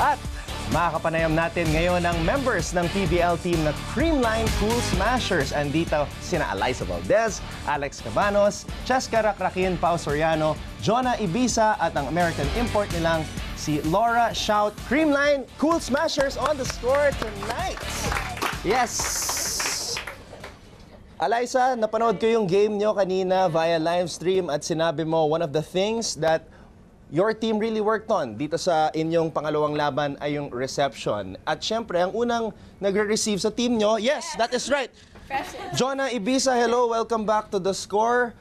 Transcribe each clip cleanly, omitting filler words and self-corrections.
At makakapanayam natin ngayon ang members ng PBL team na Creamline Cool Smashers. Andito sina Alyssa Valdez, Alex Cabanos, Cheska Rakrakin, Pao Soriano, Jonah Ibiza at ang American import nilang si Laura Shout. Creamline Cool Smashers on the score tonight. Yes! Alyssa, napanood ko yung game nyo kanina via live stream at sinabi mo one of the things that your team really worked on dito sa inyong pangalawang laban ay yung reception. At syempre, ang unang nagre-receive sa team nyo, yes, that is right. Jonah Ibiza, hello, welcome back to the score.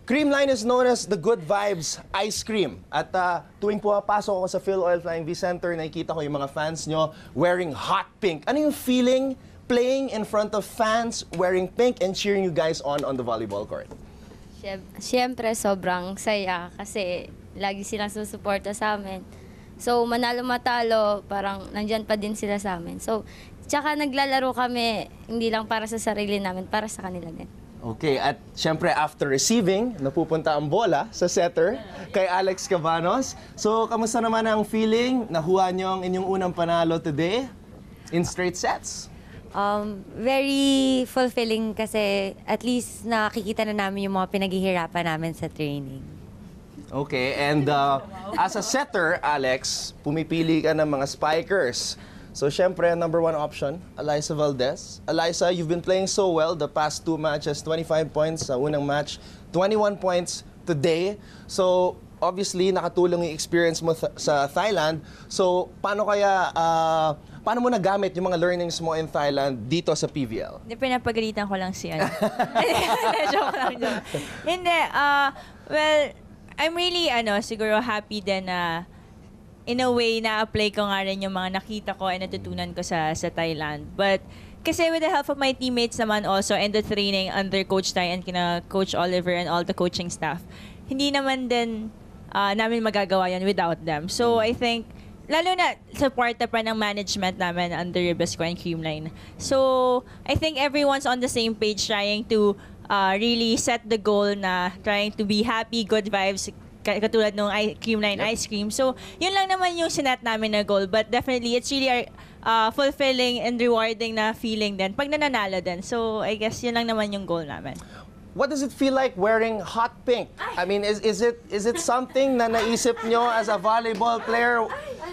Creamline is known as the Good Vibes Ice Cream. At tuwing pumapasok ako sa Phil Oil Flying V Center, nakikita ko yung mga fans nyo wearing hot pink. Ano yung feeling playing in front of fans wearing pink and cheering you guys on the volleyball court? Siyempre, sobrang saya kasi lagi silang susuporta sa amin. So, manalo matalo, parang nandyan pa din sila sa amin. So, tsaka naglalaro kami, hindi lang para sa sarili namin, para sa kanila din. Okay, at syempre after receiving, napupunta ang bola sa setter kay Alex Cabanos. So, kamusta naman ang feeling? Nakuha niyo ang inyong unang panalo today in straight sets? Very fulfilling kasi at least nakikita na namin yung mga pinaghihirapan namin sa training. Okay, and as a setter, Alex, pumipili ka ng mga spikers. So, syempre, number one option, Alyssa Valdez. Alyssa, you've been playing so well the past two matches, 25 points sa unang match, 21 points today. So, obviously, nakatulong yung experience mo sa Thailand. So, paano paano mo nagamit yung mga learnings mo in Thailand dito sa PVL? Hindi, pinapagalitan ko lang si ano. Joke lang, joke. Hindi, well, I'm really, siguro happy din na in a way, na-apply ko nga rin yung mga nakita ko and natutunan ko sa Thailand. But, kasi with the help of my teammates naman also and the training under Coach Tai and kina Coach Oliver and all the coaching staff, hindi naman din namin magagawa yan without them. So, I think, lalo na supporta pa ng management namin under Ribesco and Creamline. So, I think everyone's on the same page trying to really set the goal na trying to be happy, good vibes, katulad ng Creamline Ice Cream. So, yun lang naman yung sinet namin na goal. But definitely, it's really fulfilling and rewarding na feeling din pag nananalo din. So, I guess yun lang naman yung goal namin. What does it feel like wearing hot pink? I mean, is it something na naisip nyo as a volleyball player?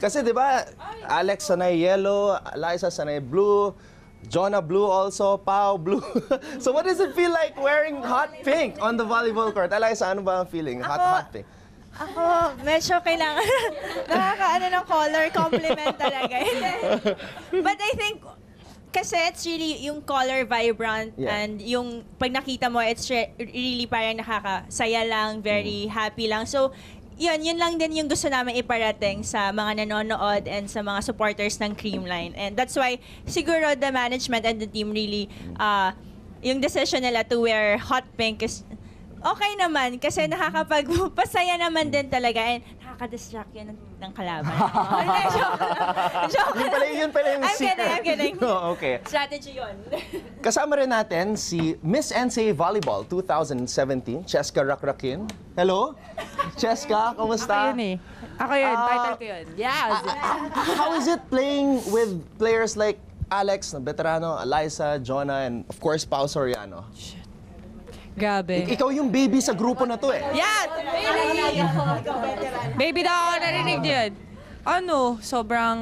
Kasi di ba, Alex sanay yellow, Alyssa sanay blue, Jonah blue also, Pao blue. So what does it feel like wearing hot pink on the volleyball court? Alyssa, ano ba ang feeling? Hot pink. Ako, medyo kailangan nakakaano ng color compliment talaga. But I think, kasi it's really yung color vibrant and yung pag nakita mo, it's really parang nakakasaya lang, very happy lang. So, yun lang din yung gusto namin iparating sa mga nanonood and sa mga supporters ng Creamline. And that's why siguro the management and the team really, yung decision nila to wear hot pink is okay naman kasi nakakapagpasaya naman din talaga and nakaka-distract yun ng kalaban. Joke lang. Yun pala yung secret. I'm kidding. Oh, okay. Strategy yun. Kasama rin natin si Miss NCAA Volleyball 2017, Cheska Rakrakin. Hello? Cheska, kumusta? Ako yun eh. Ako yun, title ko yun. Yes! How is it playing with players like Alex, na veterano, Alyssa, Jonah, and of course, Pao Soriano? Grabe. Ikaw yung baby sa grupo na to eh. Yes! Baby daw ako narinig niyo yun. Sobrang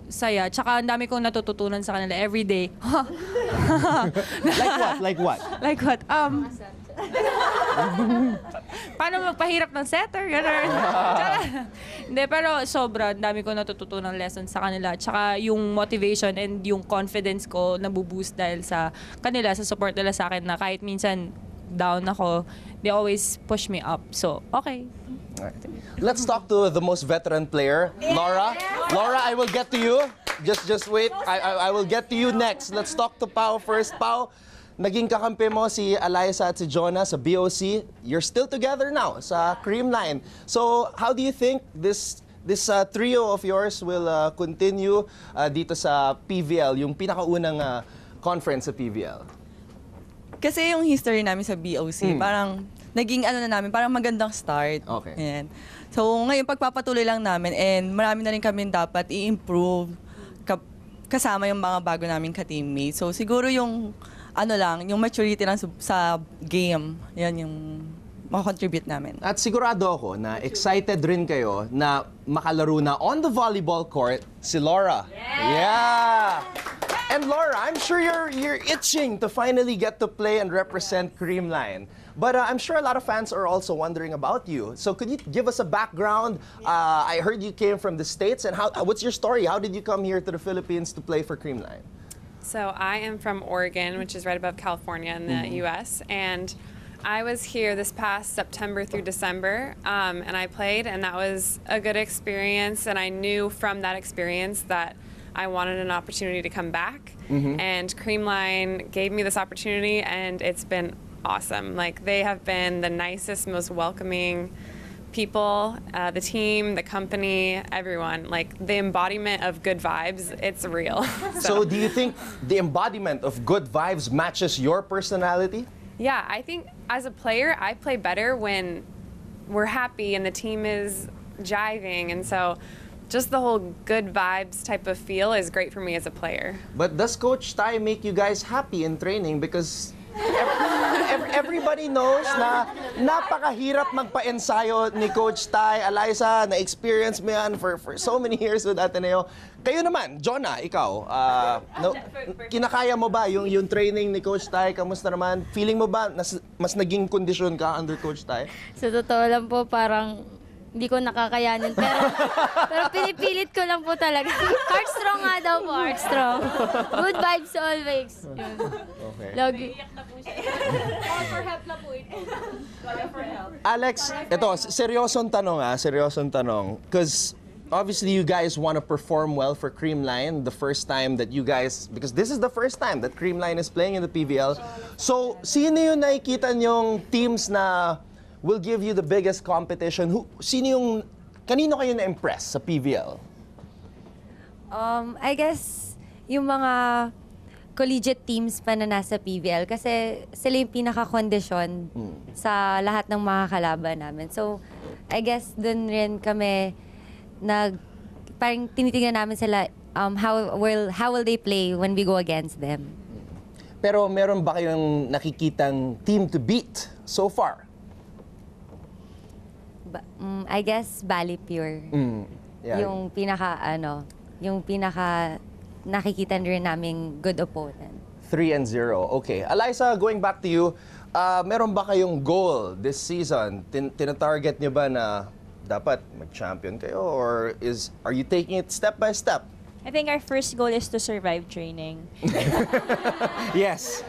saya. Tsaka ang dami kong natututunan sa kanila every day. Like what? Like what? Paano magpahirap ng setter? Ganun. Hindi, pero sobra. Ang dami kong natututunan lessons sa kanila. Tsaka yung motivation and yung confidence ko nabuboost dahil sa kanila, sa support nila sa akin na kahit minsan down ako, they always push me up. So, okay. Right. Let's talk to the most veteran player, Laura. Laura, I will get to you. Just wait. I will get to you next. Let's talk to Pao first. Pao, naging kakampi mo si Alyssa at si Jonah sa BOC. You're still together now sa Creamline. So, how do you think this trio of yours will continue dito sa PVL, yung pinakaunang conference sa PVL? Kasi yung history namin sa BOC, parang naging ano na namin, parang magandang start. Okay. Ayan. So ngayon pagpapatuloy lang namin and marami na rin kami dapat i-improve kasama yung mga bago naming ka-teammates. So siguro yung ano lang, yung maturity lang sa game, yan yung makakontribute namin. At sigurado ako na excited rin kayo na makalaro na on the volleyball court si Laura. Yeah! And Laura, I'm sure you're itching to finally get to play and represent Creamline. But I'm sure a lot of fans are also wondering about you. So could you give us a background? I heard you came from the States, and what's your story? How did you come here to the Philippines to play for Creamline? So I am from Oregon, which is right above California in the U.S., and I was here this past September through December, and I played, and that was a good experience, and I knew from that experience that I wanted an opportunity to come back, and Creamline gave me this opportunity, and it's been awesome. Like, they have been the nicest, most welcoming people, the team, the company, everyone. Like, the embodiment of good vibes, it's real. So do you think the embodiment of good vibes matches your personality? Yeah, I think as a player, I play better when we're happy and the team is jiving, and so just the whole good vibes type of feel is great for me as a player. But does Coach Tai make you guys happy in training? Because everybody knows na napakahirap magpa-ensayo ni Coach Tai. Eliza, na-experience mo yan for so many years with Ateneo. Kayo naman, Jonah, ikaw, kinakaya mo ba yung training ni Coach Tai? Kamusta naman? Feeling mo ba mas naging kondisyon ka under Coach Tai? Sa totoo lang po, parang hindi ko nakakayanin. Pero pinipilit ko lang po talaga. Heart strong nga daw po, heart strong. Good vibes always. Yun. Okay. Lagi. Alex, ito, seryosong tanong. Because obviously you guys want to perform well for Creamline the first time that you guys, because this is the first time that Creamline is playing in the PVL. So, sino yung nakikita nyong teams na will give you the biggest competition? Kanino kayo na-impress sa PVL? I guess, yung mga collegiate teams pa na nasa PVL kasi sila yung pinaka-kondisyon sa lahat ng mga kalaban namin. So, I guess dun rin kami parang tinitingnan namin sila how will they play when we go against them. Pero meron ba kayong nakikitang team to beat so far? I guess Bali Pure. Yeah. Yung pinaka nakikita rin naming good opponent. 3-0. Okay. Eliza, going back to you, meron ba kayong goal this season? Tina-target niyo ba na dapat mag-champion kayo, or are you taking it step by step? I think our first goal is to survive training. Yes.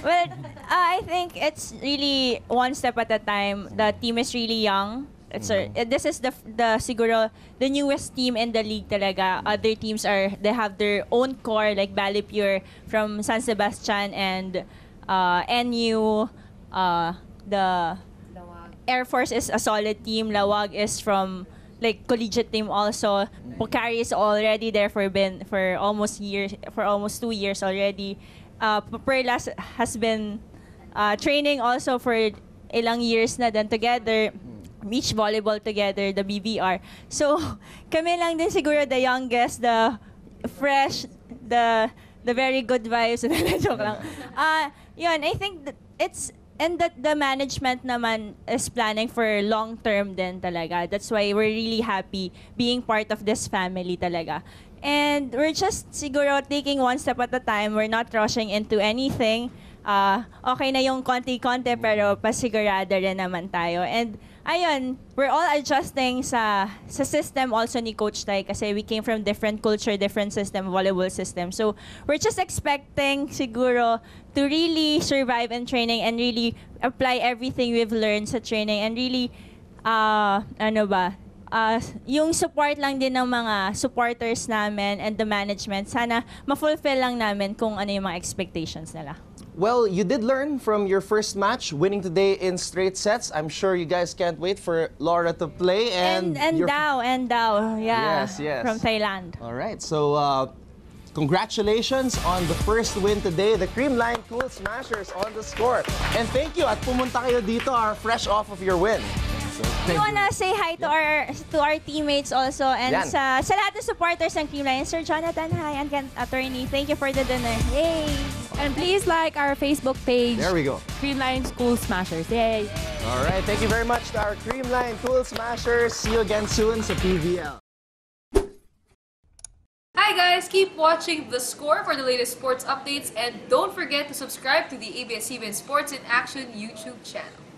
Well, I think it's really one step at a time. The team is really young. This is the siguro the newest team in the league talaga. Other teams they have their own core, like Bali Pure from San Sebastian and NU. The Air Force is a solid team. Lawag is from like collegiate team also. Pocari is already there for almost 2 years already. Perlas has been training also for ilang years na then together. Beach volleyball together, the BVR. So, kami lang din siguro the youngest, the fresh, the very good vibes. Joke lang. Yun, I think that the management naman is planning for long term din talaga. That's why we're really happy being part of this family talaga. And we're just siguro taking one step at a time. We're not rushing into anything. Okay na yung konti-konti pero pasigurado rin naman tayo. And ayun, we're all adjusting sa system also ni Coach Tai kasi we came from different culture, different system, volleyball system. So we're just expecting siguro to really survive in training and really apply everything we've learned sa training and really, yung support lang din ng mga supporters namin and the management, sana ma-fulfill lang namin kung ano yung mga expectations nila. Well, you did learn from your first match, winning today in straight sets. I'm sure you guys can't wait for Laura to play. And Dao, yeah. Yes. From Thailand. All right. So, Congratulations on the first win today, the Creamline Cool Smashers on the score. And thank you at pumunta kayo dito, fresh off of your win. So, We wanna say hi to our teammates also and Yan. sa lahat ng supporters ng Creamline. Sir Jonathan, hi, and attorney. Thank you for the dinner. Yay! And please like our Facebook page, There we go. Creamline School Smashers. Yay! All right, thank you very much to our Creamline Cool Smashers. See you again soon sa PVL. Hi guys, keep watching The Score for the latest sports updates and don't forget to subscribe to the ABS-CBN Sports in Action YouTube channel.